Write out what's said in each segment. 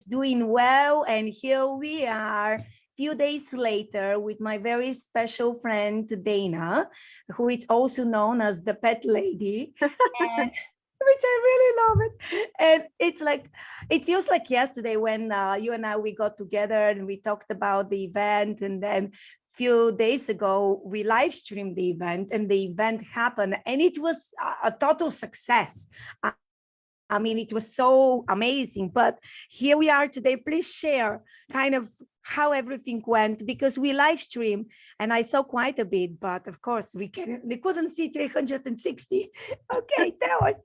doing well. And here we are, few days later, with my very special friend Dana, who is also known as the pet lady, and which I really love it. And it's like, it feels like yesterday when you and I, we got together and we talked about the event. And then few days ago, we live streamed the event, and the event happened, and it was a total success. I mean, it was so amazing. But here we are today. Please share kind of how everything went, because we live stream and I saw quite a bit, but of course we couldn't see 360. Okay, tell us,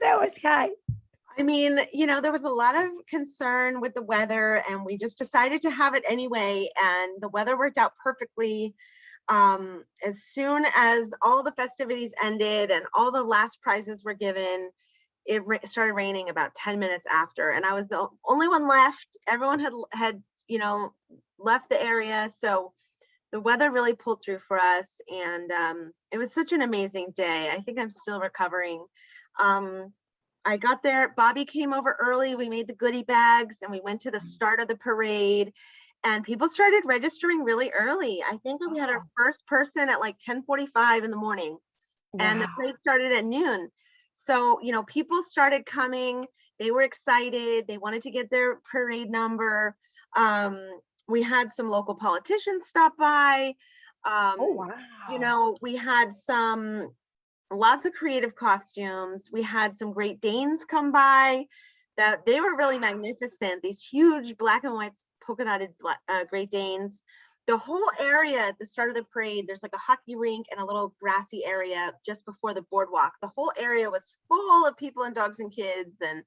hi. I mean, there was a lot of concern with the weather, and we just decided to have it anyway. And the weather worked out perfectly. As soon as all the festivities ended and all the last prizes were given, it started raining about 10 minutes after, and I was the only one left. Everyone had left the area, so the weather really pulled through for us, and it was such an amazing day. I think I'm still recovering. I got there, Bobby came over early, we made the goodie bags, and we went to the start of the parade, and people started registering really early. I think we had our first person at like 10:45 in the morning. Wow. And the parade started at noon. So, people started coming, they were excited, they wanted to get their parade number. We had some local politicians stop by. We had lots of creative costumes. We had some Great Danes come by. That they were really magnificent. These huge black and white polka dotted Great Danes. The whole area at the start of the parade, there's like a hockey rink and a little grassy area just before the boardwalk. The whole area was full of people and dogs and kids, and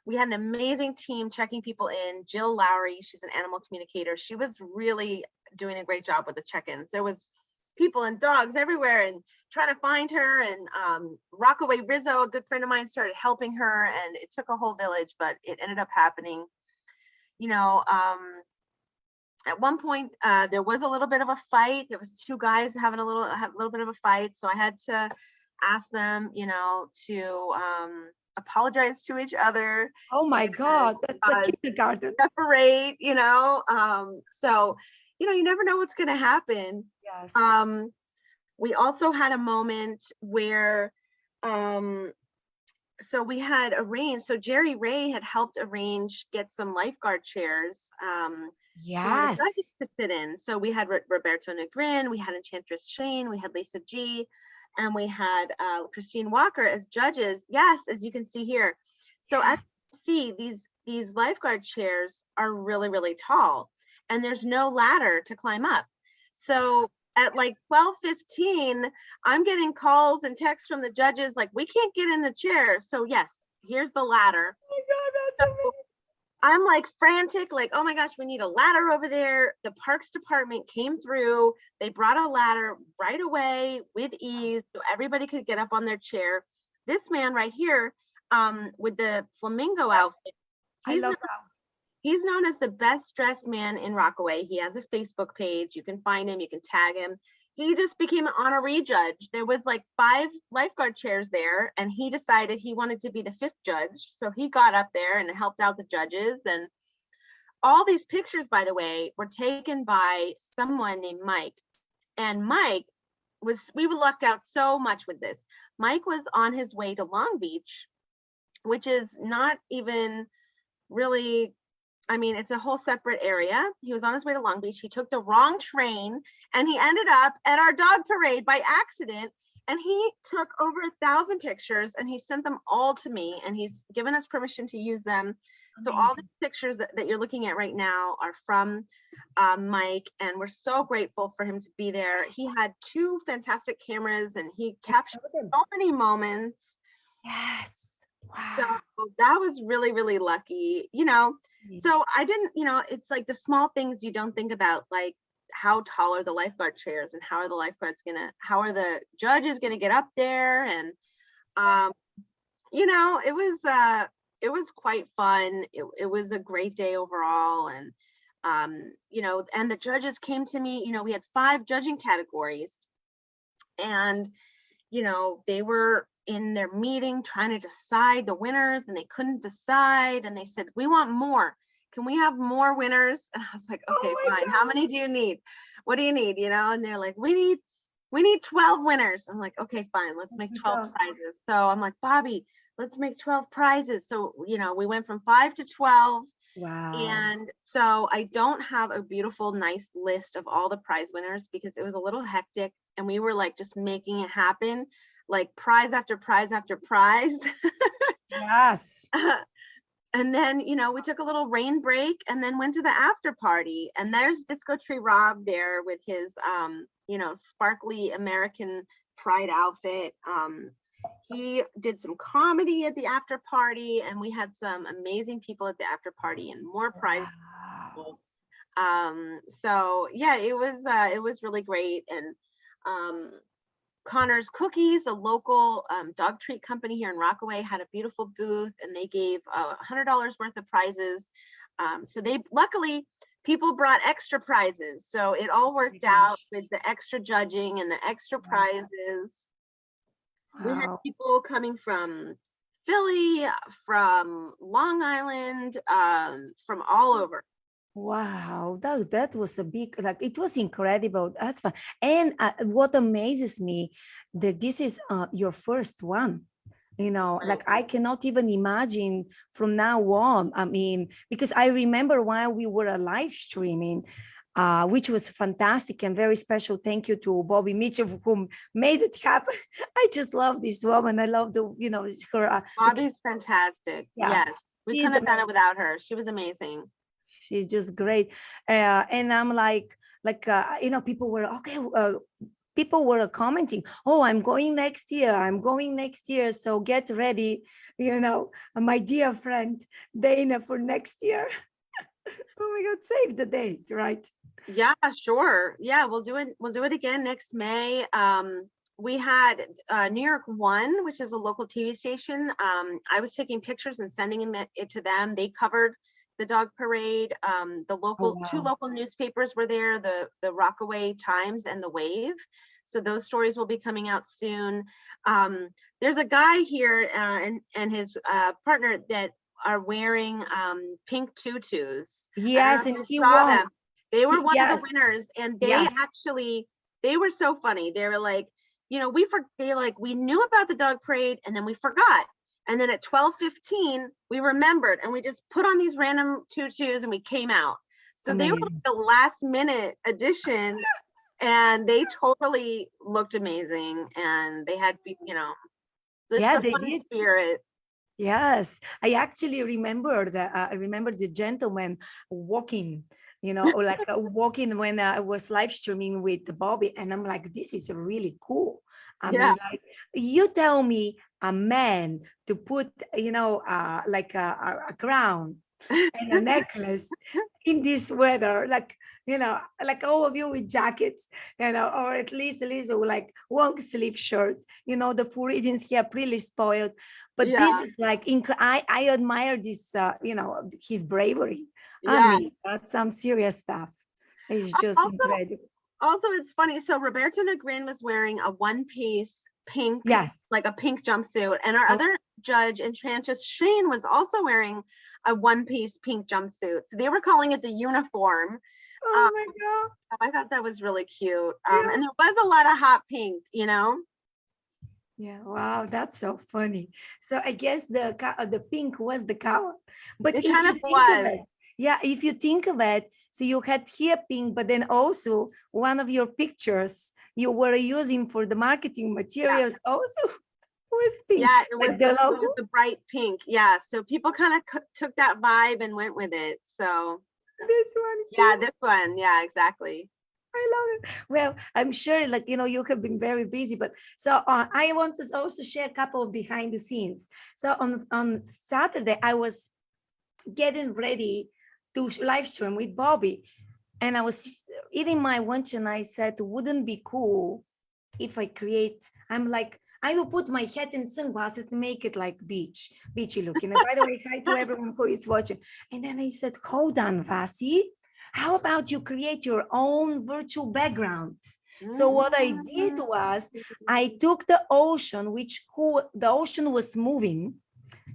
we had an amazing team checking people in. Jill Lowry, she's an animal communicator. She was really doing a great job with the check-ins. There was people and dogs everywhere and trying to find her. And Rockaway Rizzo, a good friend of mine, started helping her, and it took a whole village, but it ended up happening. At one point, there was a little bit of a fight. There was two guys having a little bit of a fight. So I had to ask them, to apologize to each other. Oh my God, that's the kindergarten. Separate, so, you never know what's going to happen. Yes. We also had a moment where, so we had arranged, so Jerry Ray had helped get some lifeguard chairs. Yes. To sit in. So we had Roberto Negrin, we had Enchantress Shane, we had Lisa G, and we had Christine Walker as judges. Yes, as you can see here. So as you see, these lifeguard chairs are really, really tall, and there's no ladder to climb up. So at like 12:15, I'm getting calls and texts from the judges like, we can't get in the chair. So yes, here's the ladder. Oh my God, that's amazing. I'm like frantic, like, oh my gosh, we need a ladder over there. The Parks Department came through. They brought a ladder right away with ease so everybody could get up on their chair. This man right here with the flamingo outfit, he's known as the best dressed man in Rockaway. He has a Facebook page. You can find him, you can tag him. He just became an honorary judge. There was like 5 lifeguard chairs there, and he decided he wanted to be the 5th judge. So he got up there and helped out the judges. And all these pictures, by the way, were taken by someone named Mike. And Mike we lucked out so much with this. Mike was on his way to Long Beach, which is not even really, it's a whole separate area. He was on his way to Long Beach. He took the wrong train, and he ended up at our dog parade by accident. And he took over 1,000 pictures, and he sent them all to me, and he's given us permission to use them. Amazing. So all the pictures that you're looking at right now are from Mike, and we're so grateful for him to be there. He had 2 fantastic cameras, and he captured so many moments. Yes. Wow. So that was really, really lucky, So I didn't, it's like the small things you don't think about, like how tall are the lifeguard chairs, and how are the judges gonna get up there? And it was quite fun. It was a great day overall. And and the judges came to me. We had 5 judging categories, and they were in their meeting trying to decide the winners, and they couldn't decide, and they said, we want more. can we have more winners? And I was like, okay, fine. How many do you need? What do you need? You know, and they're like, we need 12 winners. I'm like, okay, fine. Let's make 12 prizes. So I'm like, Bobby, let's make 12 prizes. So, you know, we went from 5 to 12. Wow. And so I don't have a beautiful, nice list of all the prize winners because it was a little hectic and we were like just making it happen, like prize after prize after prize. Yes. And then, you know, we took a little rain break and then went to the after party. And there's Disco Tree Rob there with his, you know, sparkly American Pride outfit. He did some comedy at the after party, and we had some amazing people at the after party and more prizes. Wow. So yeah, it was really great. And Connor's Cookies, a local dog treat company here in Rockaway, had a beautiful booth, and they gave $100 worth of prizes. So they luckily people brought extra prizes, so it all worked out with the extra judging and the extra prizes. We had people coming from Philly, from Long Island, from all over. Wow, that was a big, like, it was incredible. That's fun. And what amazes me that this is your first one. You know, like I cannot even imagine from now on. I mean, because I remember while we were live streaming, which was fantastic and very special. Thank you to Bobby Mitchell who made it happen. I just love this woman. I love the, you know, her. Bobby's fantastic. Yeah, yes, we couldn't have done it without her. She was amazing. She's just great. And I'm like, you know, people were, okay, people were commenting, oh, I'm going next year. I'm going next year. So get ready, you know, my dear friend, Dana, for next year. Oh my God, save the date, right? Yeah, sure. Yeah, we'll do it. We'll do it again next May. We had New York One, which is a local TV station. I was taking pictures and sending it to them. They covered the dog parade. The local two local newspapers were there, the Rockaway Times and the Wave. So those stories will be coming out soon. There's a guy here and his partner that are wearing pink tutus. Yes, and he saw won. them. They were one of the winners, and they actually, they were so funny. They were like, you know, we knew about the dog parade and then we forgot. And then at 12:15, we remembered and we just put on these random tutus and we came out. So they were like the last minute addition and they totally looked amazing. And they had, you know, they did. Spirit. Yes, I actually remember that. I remember the gentleman walking, you know, or like walking when I was live streaming with Bobby, and I'm like, this is really cool. I mean, like, you tell me a man to put, you know, like a crown and a necklace in this weather, like, you know, like all of you with jackets, you know, or at least a little like long sleeve shirt, you know, the Floridians here pretty spoiled, but this is like, I admire this, you know, his bravery. I mean, that's some serious stuff. It's just incredible. Also, it's funny. So Roberto Negrin was wearing a one-piece pink, like a pink jumpsuit, and our other judge, Enchantress Shane, was also wearing a one-piece pink jumpsuit. So they were calling it the uniform. Oh my God. I thought that was really cute. And there was a lot of hot pink, you know? Yeah, wow, that's so funny. So I guess the pink was the color, but it kind of was. If you think of it, so you had here pink, but then also one of your pictures you were using for the marketing materials also was pink. Yeah, it was, it was the bright pink. Yeah, so people kind of took that vibe and went with it. So this one. Yeah, this one. Yeah, exactly. I love it. Well, I'm sure, like, you know, you have been very busy, but so I want to also share a couple of behind the scenes. So on Saturday, I was getting ready to live stream with Bobby, and I was eating my lunch, and I said, wouldn't be cool if I create, I'm like, I will put my hat and sunglasses and make it like beachy looking. And by the way, hi to everyone who is watching. And then I said, hold on, Vasi, how about you create your own virtual background? So what I did was I took the ocean, the ocean was moving,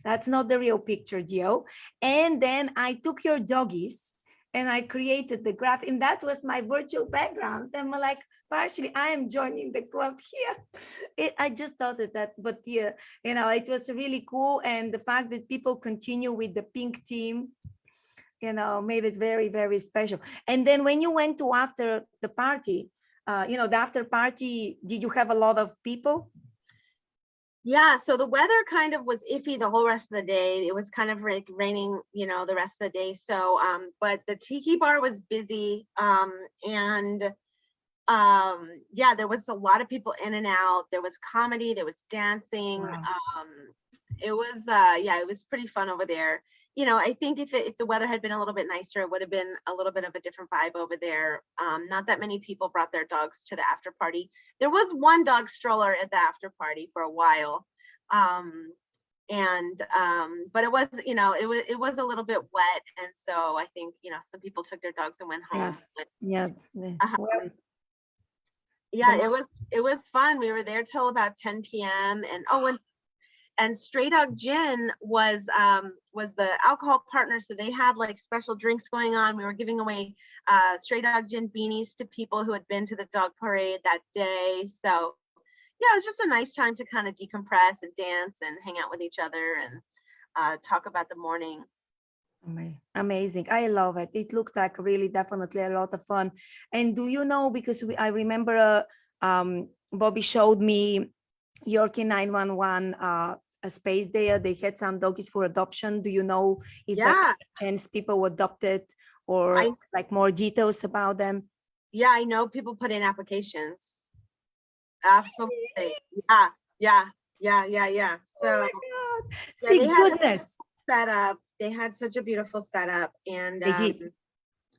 That's not the real picture, Gio. And then I took your doggies and I created the graph, and that was my virtual background. And I'm like, partially, I am joining the club here. I just thought of that, but yeah, you know, it was really cool. And the fact that people continue with the pink team, you know, made it very, very special. And then when you went to after the party, you know, the after party, did you have a lot of people? Yeah, so the weather kind of was iffy the whole rest of the day. It was kind of like raining, you know, the rest of the day. So, but the tiki bar was busy. And yeah, there was a lot of people in and out. There was comedy, there was dancing. Wow. It was, yeah, it was pretty fun over there. You know, I think if the weather had been a little bit nicer, it would have been a little bit of a different vibe over there. Not that many people brought their dogs to the after party. There was one dog stroller at the after party for a while. But it was, you know, it was a little bit wet. And so I think, you know, some people took their dogs and went home. Yes. Yeah. Um, yeah, it was fun. We were there till about 10 p.m. And and Stray Dog Gin was the alcohol partner, so they had like special drinks going on. We were giving away Stray Dog Gin beanies to people who had been to the dog parade that day. So yeah, it was just a nice time to kind of decompress and dance and hang out with each other and talk about the morning. Amazing. I love it. It looked like really definitely a lot of fun. And do you know, because I remember Bobby showed me Yorkie 911 a space there. They had some doggies for adoption. Do you know if by chance people adopted or like more details about them? Yeah, I know people put in applications. Absolutely. Yeah. So oh my God. Yeah, See, goodness. Setup. They had such a beautiful setup, and they did.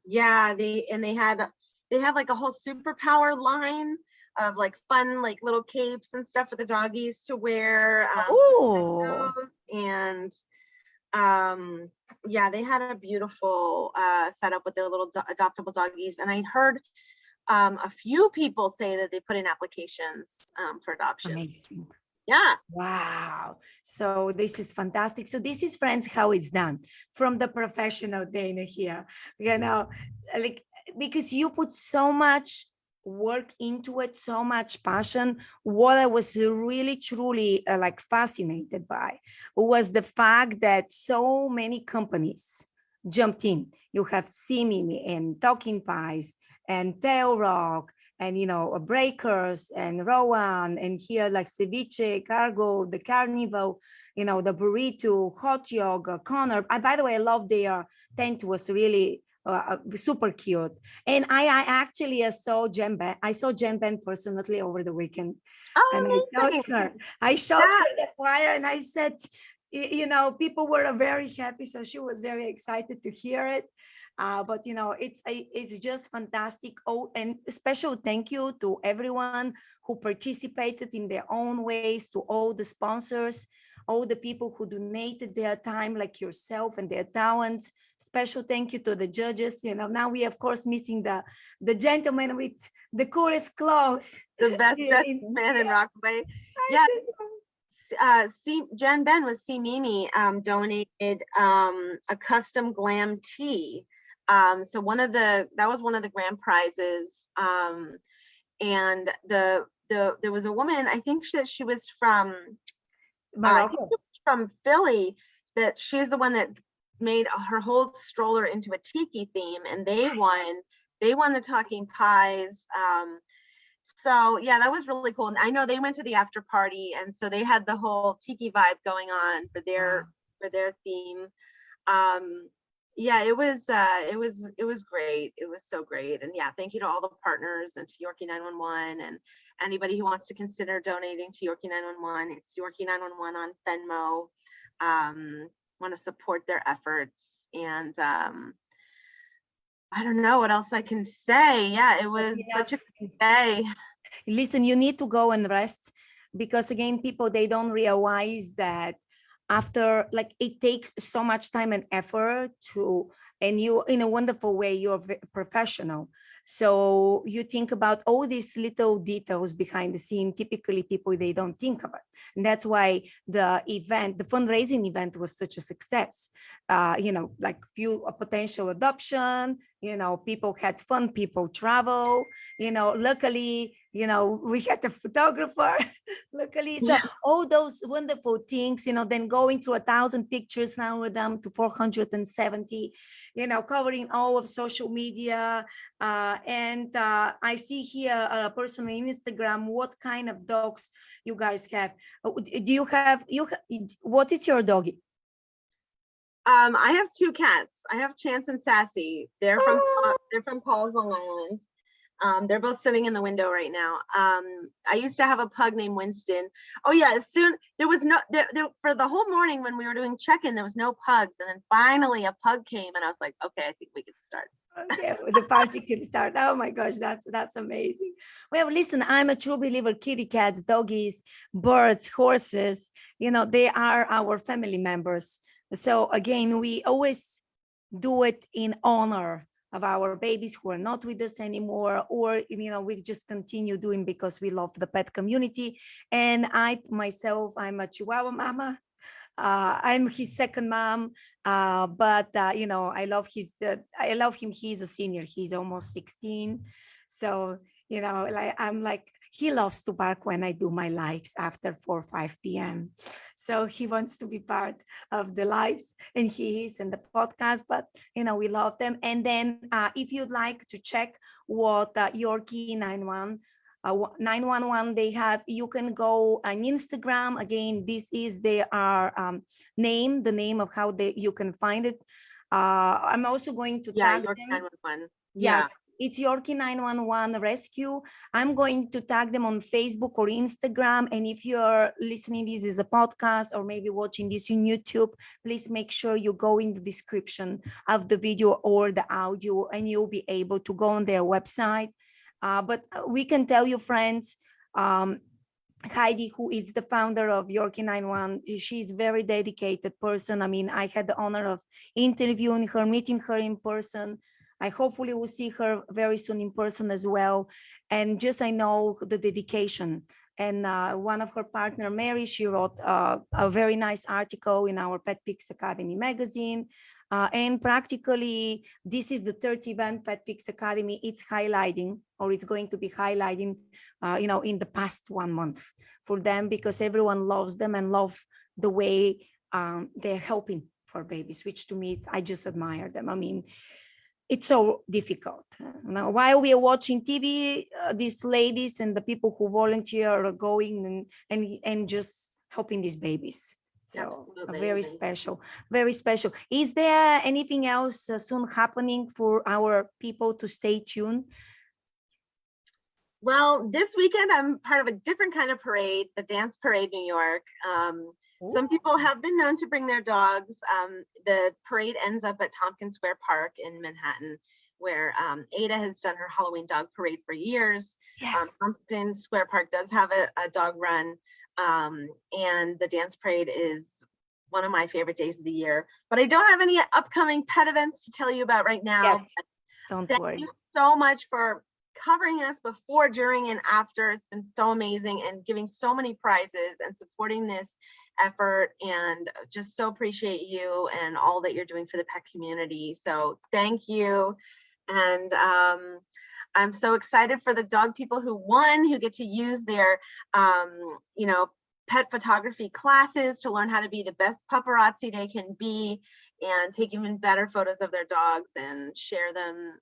Yeah, they had like a whole superpower line of like fun, like little capes and stuff for the doggies to wear. And yeah, they had a beautiful setup with their little adoptable doggies. And I heard a few people say that they put in applications for adoption. Amazing. Yeah. Wow. So this is fantastic. So this is, friends, how it's done from the professional Dana here, you know, like, because you put so much work into it, so much passion. What I was really, truly like fascinated by was the fact that so many companies jumped in. You have Simimi and Talking Pies and Tail Rock, and, you know, Breakers and Rowan, and here like Ceviche, Cargo, the Carnival, you know, the Burrito, Hot Yoga, Connor. By the way, I love their tent, was really super cute. And I actually saw Jen Ben. I saw Jen Ben personally over the weekend. Oh, and I showed her the flyer, and I said, you know, people were very happy. So she was very excited to hear it. But you know, it's just fantastic. Oh, and special thank you to everyone who participated in their own ways, to all the sponsors, all the people who donated their time, like yourself, and their talents. Special thank you to the judges. You know, now we of course missing the gentleman with the coolest clothes, the best man in Rockaway. Yeah. Jen Ben with C Mimi donated a custom glam tee. So that was one of the grand prizes. And there was a woman, I think she was from Morocco, from Philly, that she's the one that made her whole stroller into a tiki theme, and they won the Talking Pies. So yeah, that was really cool. And I know they went to the after party, and so they had the whole tiki vibe going on for their theme. Yeah, it was great. It was so great. And yeah, thank you to all the partners and to Yorkie 911, and anybody who wants to consider donating to Yorkie 911. It's Yorkie 911 on Venmo. Want to support their efforts, and I don't know what else I can say. Yeah, it was such a good day. Listen, you need to go and rest, because again, people, they don't realize that after, like, it takes so much time and effort to, and you, in a wonderful way, you're professional. So you think about all these little details behind the scene. Typically people, they don't think about. And that's why the event, the fundraising event, was such a success. Like few potential adoption, people had fun, people travel, luckily, we had a photographer, luckily. So all those wonderful things, then going through 1,000 pictures, now we're down to 470, covering all of social media. And I see here a person on Instagram, what kind of dogs you guys have. Do you have, what is your doggy? I have two cats. I have Chance and Sassy. They're from Paul's Long Island. They're both sitting in the window right now. I used to have a pug named Winston. Oh yeah, there was no there for the whole morning when we were doing check-in, there was no pugs, and then finally a pug came, and I was like, okay, I think we can start. Okay, the party can start. Oh my gosh, that's amazing. Well, listen, I'm a true believer. Kitty cats, doggies, birds, horses, they are our family members. So again, we always do it in honor of our babies who are not with us anymore, or we just continue doing because we love the pet community. And I myself, I'm a Chihuahua mama. I'm his second mom, but I love him. He's a senior. He's almost 16, so I'm like, he loves to bark when I do my lives after 4 or 5 p.m. So he wants to be part of the lives, and he is in the podcast. But we love them. And then if you'd like to check what Yorkie 911 they have, you can go on Instagram. Again, this is their name, the name of how you can find it. I'm also going to tag Yorkie them. 911. Yes, it's Yorkie 911 Rescue. I'm going to tag them on Facebook or Instagram. And if you're listening, this is a podcast, or maybe watching this on YouTube, please make sure you go in the description of the video or the audio, and you'll be able to go on their website. But we can tell you, friends, Heidi, who is the founder of Yorkie 911, she's a very dedicated person. I mean, I had the honor of interviewing her, meeting her in person. I hopefully will see her very soon in person as well. And just, I know the dedication. And one of her partner, Mary, she wrote a very nice article in our Pet Pics Academy magazine. And practically, this is the third event Pet Pics Academy. It's highlighting, or it's going to be highlighting, in the past 1 month for them, because everyone loves them and love the way they're helping for babies, which to me, I just admire them. I mean, it's so difficult. Now, while we are watching TV, these ladies and the people who volunteer are going and just helping these babies. So very special, very special. Is there anything else soon happening for our people to stay tuned? Well, this weekend, I'm part of a different kind of parade, the Dance Parade New York. Some people have been known to bring their dogs. The parade ends up at Tompkins Square Park in Manhattan, where Ada has done her Halloween dog parade for years. Yes. Tompkins Square Park does have a dog run, and the dance parade is one of my favorite days of the year. But I don't have any upcoming pet events to tell you about right now. Don't worry. Thank you so much for covering us before, during, and after. It's been so amazing, and giving so many prizes and supporting this effort, and just so appreciate you and all that you're doing for the pet community. So thank you. And I'm so excited for the dog people who won, who get to use their pet photography classes to learn how to be the best paparazzi they can be, and take even better photos of their dogs and share them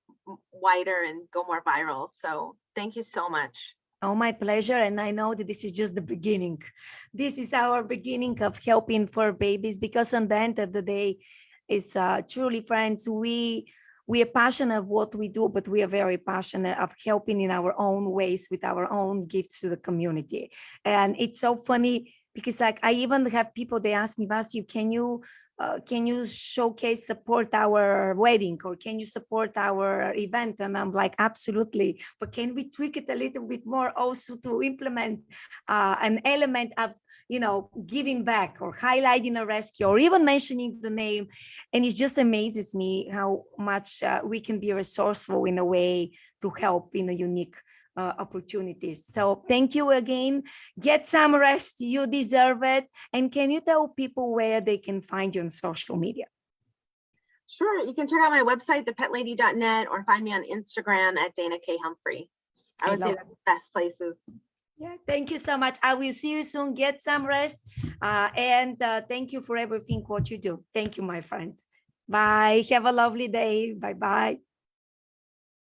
wider and go more viral. So thank you so much. Oh, my pleasure. And I know that this is just the beginning. This is our beginning of helping for babies, because on the end of the day, it's truly, friends, we are passionate of what we do, but we are very passionate of helping in our own ways with our own gifts to the community. And it's so funny because, like, I even have people, they ask me, Vasu, can you can you showcase, support our wedding, or can you support our event? And I'm like, absolutely, but can we tweak it a little bit more also to implement an element of, giving back or highlighting a rescue or even mentioning the name. And it just amazes me how much we can be resourceful in a way to help in a unique opportunities. So thank you again. Get some rest. You deserve it. And can you tell people where they can find you on social media? Sure. You can check out my website, thepetlady.net, or find me on Instagram at Dana K. Humphrey. I would say that's the best places. Yeah, thank you so much. I will see you soon. Get some rest. And thank you for everything what you do. Thank you, my friend. Bye. Have a lovely day. Bye-bye.